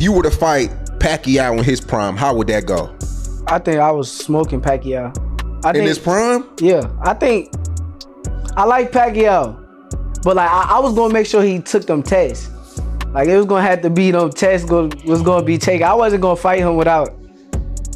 if you were to fight Pacquiao in his prime, how would that go? I think I was smoking Pacquiao. In his prime? Yeah, I think I like Pacquiao, but like I was gonna make sure he took them tests. Like it was gonna have to be them tests was gonna be taken. I wasn't gonna fight him without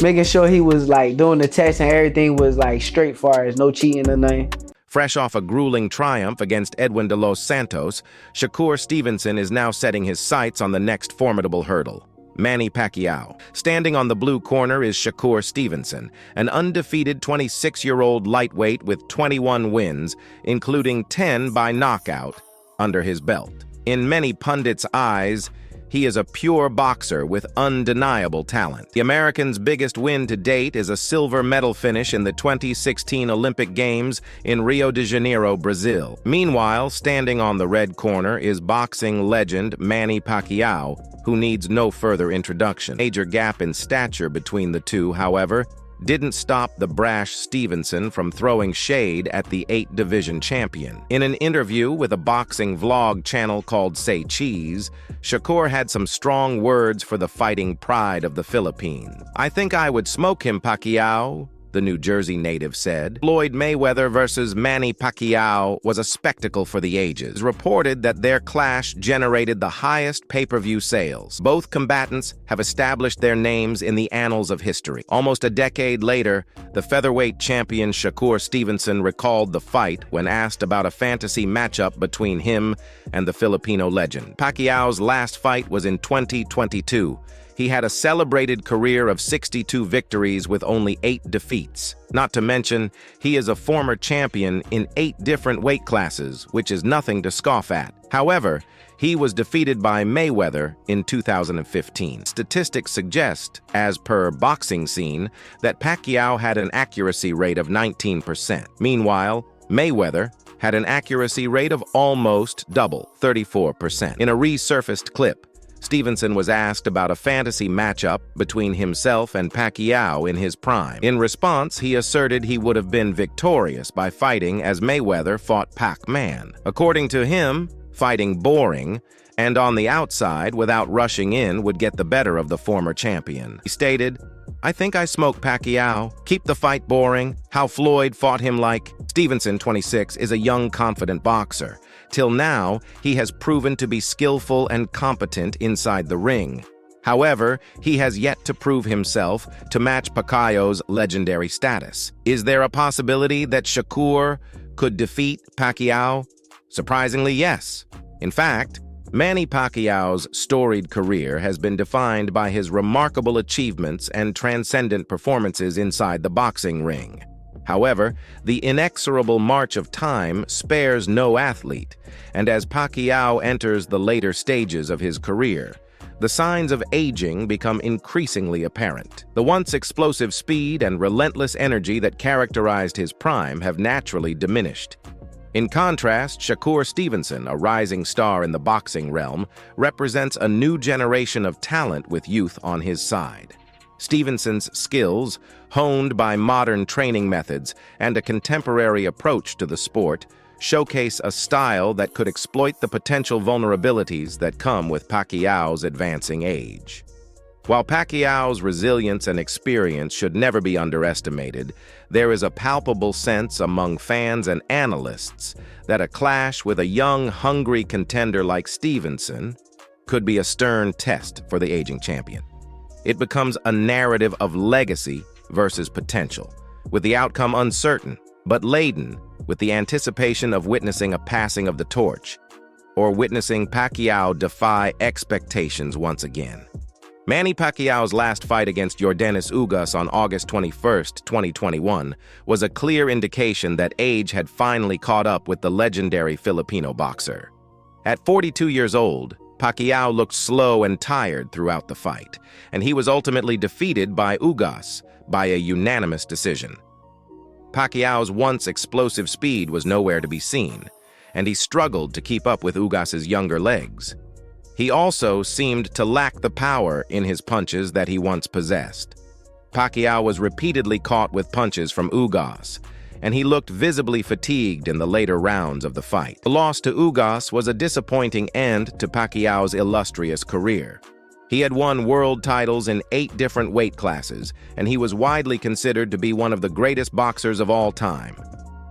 making sure he was like doing the tests and everything was like straight far as no cheating or nothing. Fresh off a grueling triumph against Edwin de los Santos, Shakur Stevenson is now setting his sights on the next formidable hurdle, Manny Pacquiao. Standing on the blue corner is Shakur Stevenson, an undefeated 26-year-old lightweight with 21 wins, including 10 by knockout, under his belt. In many pundits' eyes, he is a pure boxer with undeniable talent. The American's biggest win to date is a silver medal finish in the 2016 Olympic Games in Rio de Janeiro, Brazil. Meanwhile, standing on the red corner is boxing legend Manny Pacquiao, who needs no further introduction. Major gap in stature between the two, however, didn't stop the brash Stevenson from throwing shade at the 8-division champion. In an interview with a boxing vlog channel called Say Cheese, Shakur had some strong words for the fighting pride of the Philippines. "I think I would smoke him, Pacquiao," the New Jersey native said. Floyd Mayweather versus Manny Pacquiao was a spectacle for the ages. It's reported that their clash generated the highest pay-per-view sales. Both combatants have established their names in the annals of history. Almost a decade later, the featherweight champion Shakur Stevenson recalled the fight when asked about a fantasy matchup between him and the Filipino legend. Pacquiao's last fight was in 2022. He had a celebrated career of 62 victories with only 8 defeats. Not to mention, he is a former champion in 8 different weight classes, which is nothing to scoff at. However, he was defeated by Mayweather in 2015. Statistics suggest, as per Boxing Scene, that Pacquiao had an accuracy rate of 19%. Meanwhile, Mayweather had an accuracy rate of almost double, 34%. In a resurfaced clip, Stevenson was asked about a fantasy matchup between himself and Pacquiao in his prime. In response, he asserted he would have been victorious by fighting as Mayweather fought Pac-Man. According to him, fighting boring and on the outside without rushing in would get the better of the former champion. He stated, "I think I smoke Pacquiao. Keep the fight boring. How Floyd fought him like." Stevenson, 26, is a young, confident boxer. Till now, he has proven to be skillful and competent inside the ring. However, he has yet to prove himself to match Pacquiao's legendary status. Is there a possibility that Shakur could defeat Pacquiao? Surprisingly, yes. In fact, Manny Pacquiao's storied career has been defined by his remarkable achievements and transcendent performances inside the boxing ring. However, the inexorable march of time spares no athlete, and as Pacquiao enters the later stages of his career, the signs of aging become increasingly apparent. The once explosive speed and relentless energy that characterized his prime have naturally diminished. In contrast, Shakur Stevenson, a rising star in the boxing realm, represents a new generation of talent with youth on his side. Stevenson's skills, honed by modern training methods and a contemporary approach to the sport, showcase a style that could exploit the potential vulnerabilities that come with Pacquiao's advancing age. While Pacquiao's resilience and experience should never be underestimated, there is a palpable sense among fans and analysts that a clash with a young, hungry contender like Stevenson could be a stern test for the aging champion. It becomes a narrative of legacy versus potential, with the outcome uncertain, but laden with the anticipation of witnessing a passing of the torch, or witnessing Pacquiao defy expectations once again. Manny Pacquiao's last fight against Yordenis Ugas on August 21, 2021, was a clear indication that age had finally caught up with the legendary Filipino boxer. At 42 years old, Pacquiao looked slow and tired throughout the fight, and he was ultimately defeated by Ugas by a unanimous decision. Pacquiao's once explosive speed was nowhere to be seen, and he struggled to keep up with Ugas's younger legs. He also seemed to lack the power in his punches that he once possessed. Pacquiao was repeatedly caught with punches from Ugas, and he looked visibly fatigued in the later rounds of the fight. The loss to Ugas was a disappointing end to Pacquiao's illustrious career. He had won world titles in 8 different weight classes, and he was widely considered to be one of the greatest boxers of all time.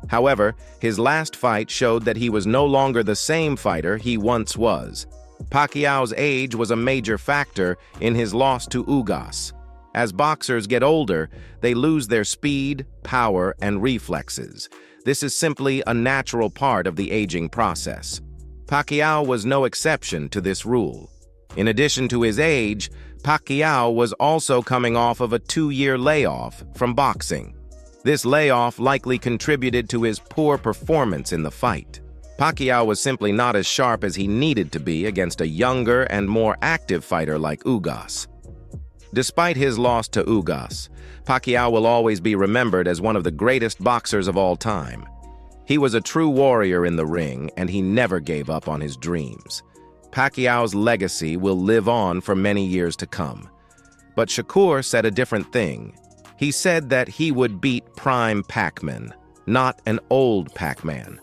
However, his last fight showed that he was no longer the same fighter he once was. Pacquiao's age was a major factor in his loss to Ugas. As boxers get older, they lose their speed, power, and reflexes. This is simply a natural part of the aging process. Pacquiao was no exception to this rule. In addition to his age, Pacquiao was also coming off of a 2-year layoff from boxing. This layoff likely contributed to his poor performance in the fight. Pacquiao was simply not as sharp as he needed to be against a younger and more active fighter like Ugas. Despite his loss to Ugas, Pacquiao will always be remembered as one of the greatest boxers of all time. He was a true warrior in the ring, and he never gave up on his dreams. Pacquiao's legacy will live on for many years to come. But Shakur said a different thing. He said that he would beat prime Pac-Man, not an old Pac-Man.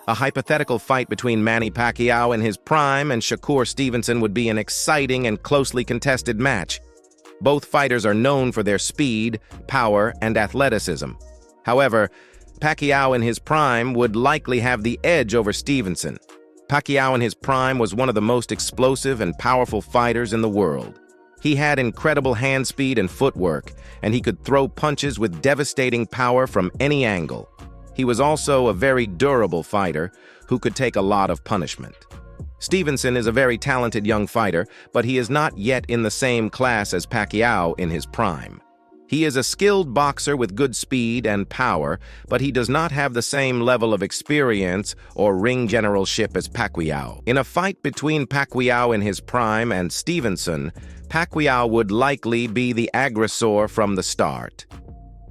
A hypothetical fight between Manny Pacquiao in his prime and Shakur Stevenson would be an exciting and closely contested match. Both fighters are known for their speed, power, and athleticism. However, Pacquiao in his prime would likely have the edge over Stevenson. Pacquiao in his prime was one of the most explosive and powerful fighters in the world. He had incredible hand speed and footwork, and he could throw punches with devastating power from any angle. He was also a very durable fighter who could take a lot of punishment. Stevenson is a very talented young fighter, but he is not yet in the same class as Pacquiao in his prime. He is a skilled boxer with good speed and power, but he does not have the same level of experience or ring generalship as Pacquiao. In a fight between Pacquiao in his prime and Stevenson, Pacquiao would likely be the aggressor from the start.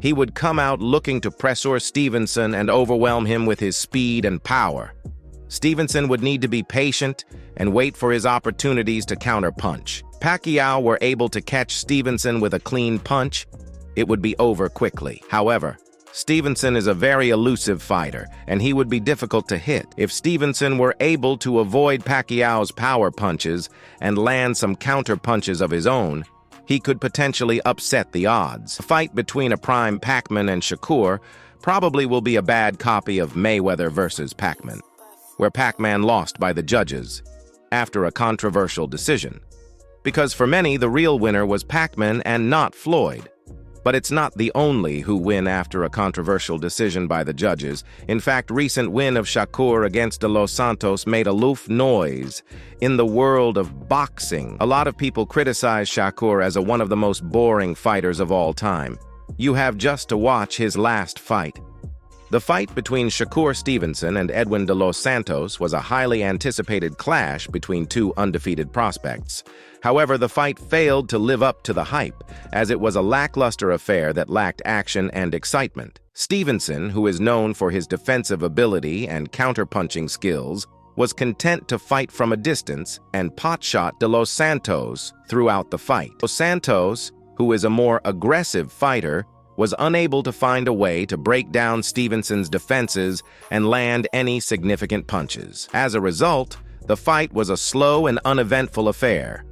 He would come out looking to pressure Stevenson and overwhelm him with his speed and power. Stevenson would need to be patient and wait for his opportunities to counterpunch. Pacquiao were able to catch Stevenson with a clean punch, it would be over quickly. However, Stevenson is a very elusive fighter, and he would be difficult to hit. If Stevenson were able to avoid Pacquiao's power punches and land some counter punches of his own, he could potentially upset the odds. A fight between a prime Pac-Man and Shakur probably will be a bad copy of Mayweather versus Pac-Man, where Pac-Man lost by the judges after a controversial decision. Because for many, the real winner was Pac-Man and not Floyd. But it's not the only who win after a controversial decision by the judges. In fact, recent win of Shakur against De Los Santos made a loaf noise in the world of boxing. A lot of people criticize Shakur as one of the most boring fighters of all time. You have just to watch his last fight. The fight between Shakur Stevenson and Edwin De Los Santos was a highly anticipated clash between two undefeated prospects. However, the fight failed to live up to the hype, as it was a lackluster affair that lacked action and excitement. Stevenson, who is known for his defensive ability and counterpunching skills, was content to fight from a distance and potshot De Los Santos throughout the fight. Dos Santos, who is a more aggressive fighter, was unable to find a way to break down Stevenson's defenses and land any significant punches. As a result, the fight was a slow and uneventful affair.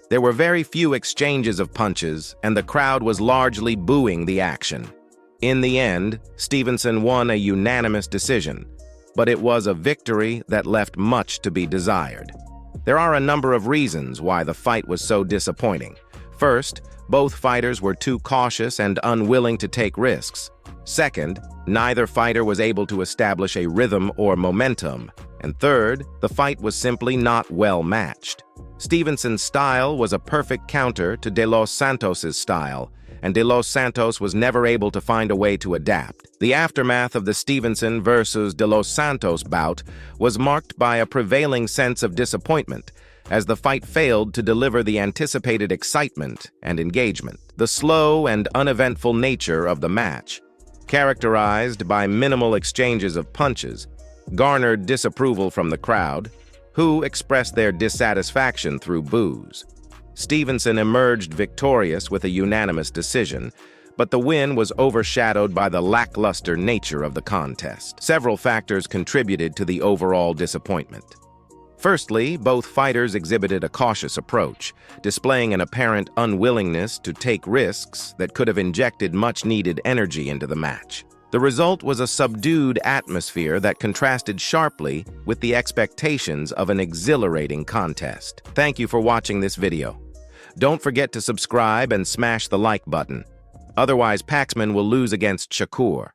There were very few exchanges of punches, and the crowd was largely booing the action. In the end, Stevenson won a unanimous decision, but it was a victory that left much to be desired. There are a number of reasons why the fight was so disappointing. First, both fighters were too cautious and unwilling to take risks. Second, neither fighter was able to establish a rhythm or momentum. And third, the fight was simply not well matched. Stevenson's style was a perfect counter to De Los Santos's style, and De Los Santos was never able to find a way to adapt. The aftermath of the Stevenson versus De Los Santos bout was marked by a prevailing sense of disappointment, as the fight failed to deliver the anticipated excitement and engagement. The slow and uneventful nature of the match, characterized by minimal exchanges of punches, garnered disapproval from the crowd, who expressed their dissatisfaction through boos. Stevenson emerged victorious with a unanimous decision, but the win was overshadowed by the lackluster nature of the contest. Several factors contributed to the overall disappointment. Firstly, both fighters exhibited a cautious approach, displaying an apparent unwillingness to take risks that could have injected much-needed energy into the match. The result was a subdued atmosphere that contrasted sharply with the expectations of an exhilarating contest. Thank you for watching this video. Don't forget to subscribe and smash the like button. Otherwise, Paxman will lose against Shakur.